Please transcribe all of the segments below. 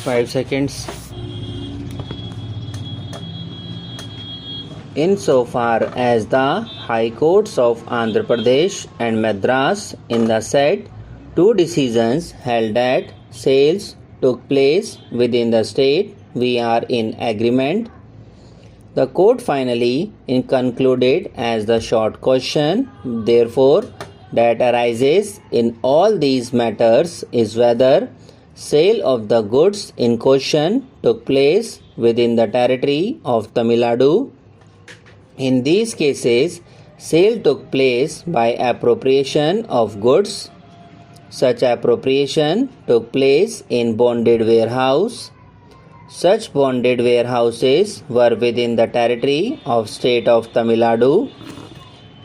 5 seconds. Insofar as the High Courts of Andhra Pradesh and Madras in the said two decisions held that sales took place within the state, we are in agreement. The court finally concluded as the short question, therefore, that arises in all these matters is whether sale of the goods in question took place within the territory of Tamil Nadu. In these cases, sale took place by appropriation of goods. Such appropriation took place in bonded warehouse. Such bonded warehouses were within the territory of state of Tamil Nadu.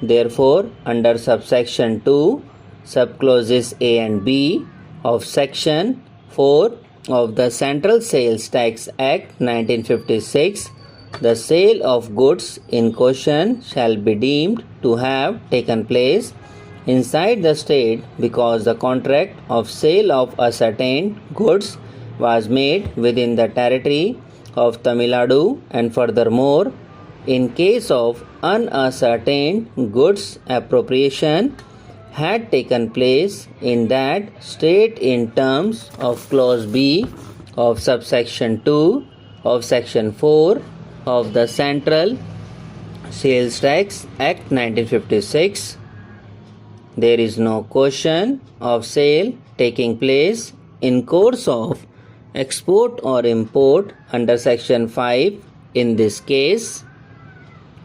Therefore, under subsection 2, subclauses A and B of section 4 of the Central Sales Tax Act 1956, the sale of goods in question shall be deemed to have taken place inside the state because the contract of sale of ascertained goods was made within the territory of Tamil Nadu, and furthermore, in case of unascertained goods, appropriation had taken place in that state in terms of clause B of subsection 2 of section 4 of the Central Sales Tax Act 1956. There is no question of sale taking place in course of export or import under section 5 in this case.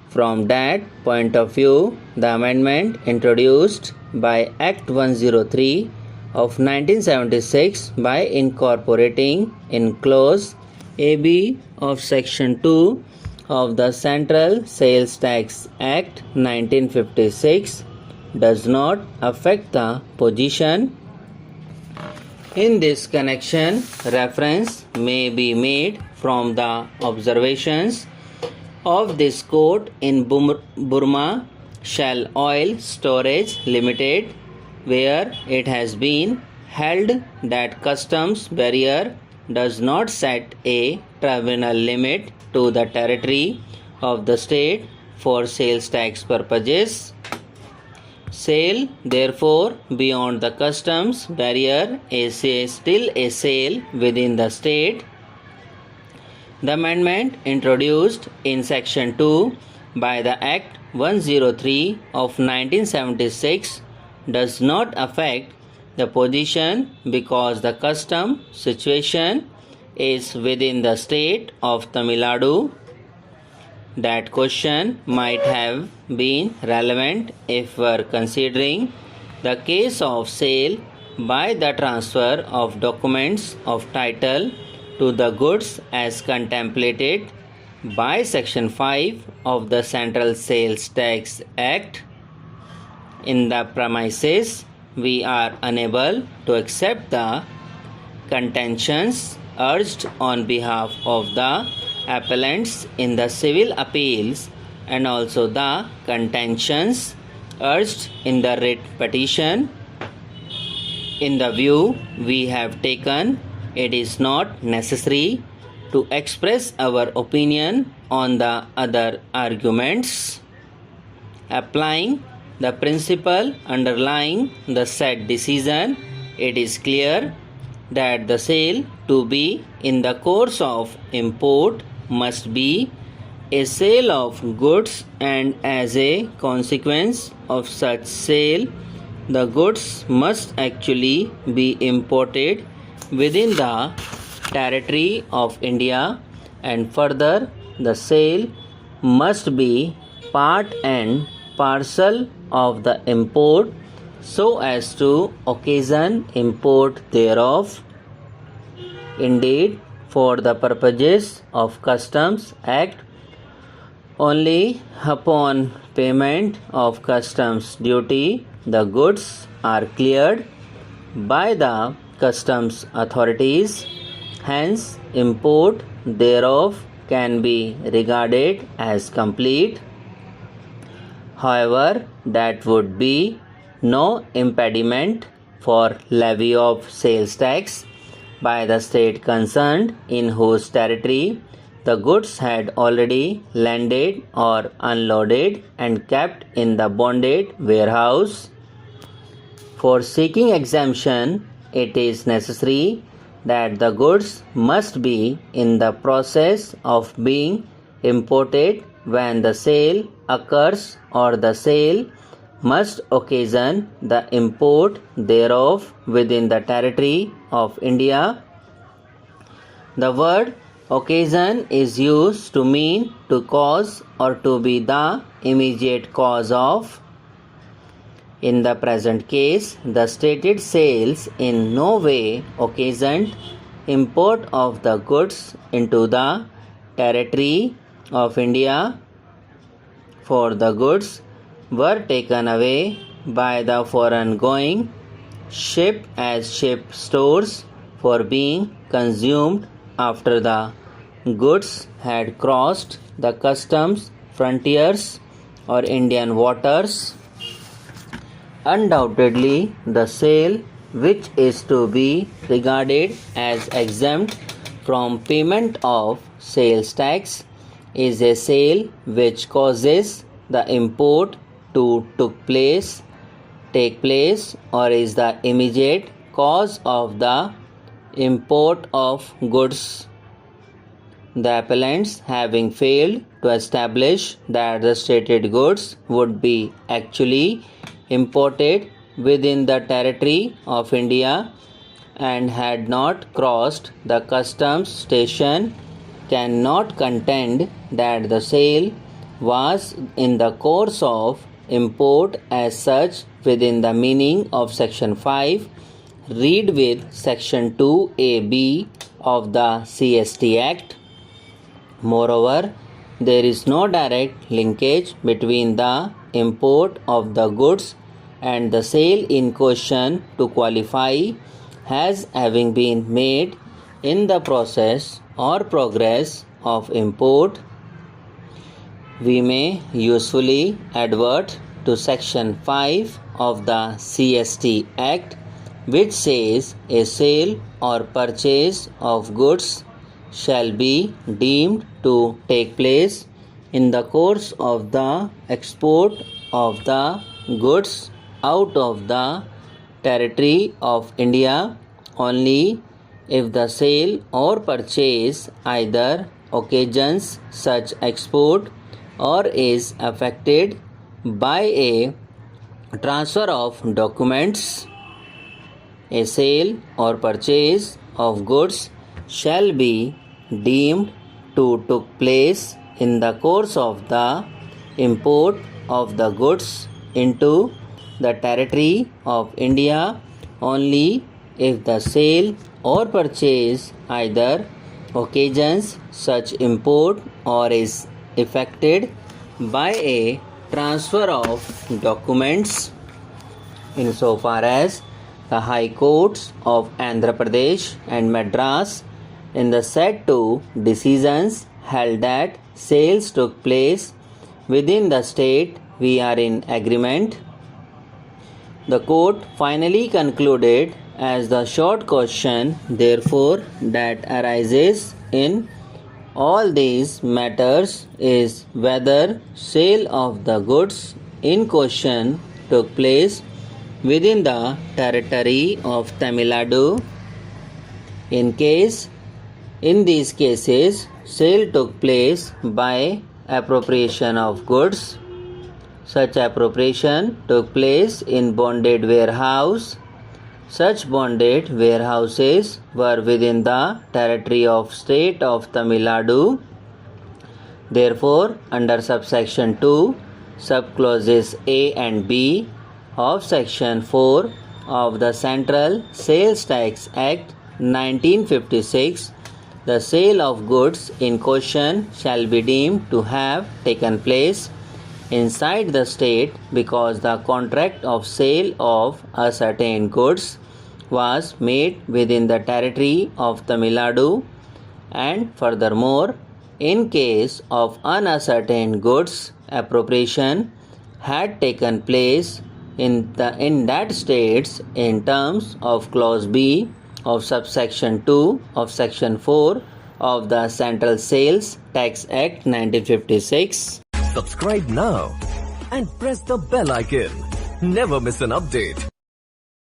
From that point of view, the amendment introduced by Act 103 of 1976 by incorporating in clause AB of section 2 of the Central Sales Tax Act 1956 does not affect the position. In this connection, reference may be made from the observations of this court in Burma Shell Oil Storage Limited, where it has been held that customs barrier does not set a tribunal limit to the territory of the state for sales tax purposes. Sale, therefore, beyond the customs barrier is still a sale within the state. The amendment introduced in section 2 by the Act 103 of 1976 does not affect the position because the custom situation is within the state of Tamil Nadu. That question might have been relevant if we're considering the case of sale by the transfer of documents of title to the goods as contemplated by section 5 of the Central Sales Tax Act. In the premises, we are unable to accept the contentions urged on behalf of the appellants in the civil appeals and also the contentions urged in the writ petition. In the view we have taken, it is not necessary to express our opinion on the other arguments. Applying the principle underlying the said decision, it is clear that the sale to be in the course of import must be a sale of goods, and as a consequence of such sale, the goods must actually be imported within the territory of India, and further the sale must be part and parcel of the import so as to occasion import thereof. Indeed, for the purposes of Customs Act, only upon payment of customs duty the goods are cleared by the customs authorities. Hence, import thereof can be regarded as complete. However, that would be no impediment for levy of sales tax by the state concerned in whose territory the goods had already landed or unloaded and kept in the bonded warehouse. For seeking exemption, it is necessary that the goods must be in the process of being imported when the sale occurs, or the sale must occasion the import thereof within the territory of India. The word occasion is used to mean to cause or to be the immediate cause of. In the present case, the stated sales in no way occasioned import of the goods into the territory of India, for the goods were taken away by the foreign going ship as ship stores for being consumed after the goods had crossed the customs frontiers or Indian waters. Undoubtedly, the sale which is to be regarded as exempt from payment of sales tax is a sale which causes the import to take place or is the immediate cause of the import of goods. The appellants, having failed to establish that the stated goods would be actually imported within the territory of India and had not crossed the customs station, cannot contend that the sale was in the course of import as such within the meaning of section 5. Read with section 2AB of the CST Act. Moreover, there is no direct linkage between the import of the goods and the sale in question to qualify as having been made in the process or progress of import. We may usefully advert to section 5 of the CST Act, which says a sale or purchase of goods shall be deemed to take place in the course of the export of the goods out of the territory of India only if the sale or purchase either occasions such export or is affected by a transfer of documents. A sale or purchase of goods shall be deemed to took place in the course of the import of the goods into the territory of India only if the sale or purchase either occasions such import or is effected by a transfer of documents. Insofar as the High Courts of Andhra Pradesh and Madras in the said two decisions held that sales took place within the state, we are in agreement. The court finally concluded as the short question, therefore, that arises in all these matters is whether sale of the goods in question took place within the territory of Tamil Nadu. In these cases, sale took place by appropriation of goods. Such appropriation took place in bonded warehouse. Such bonded warehouses were within the territory of state of Tamil Nadu. Therefore, under subsection 2, subclauses A and B of section 4 of the Central Sales Tax Act 1956, the sale of goods in question shall be deemed to have taken place inside the state because the contract of sale of ascertained goods was made within the territory of Tamil Nadu, and furthermore, in case of unascertained goods, appropriation had taken place in that states in terms of clause B of subsection 2 of section 4 of the Central Sales Tax Act 1956. Subscribe now and press the bell icon. Never miss an update.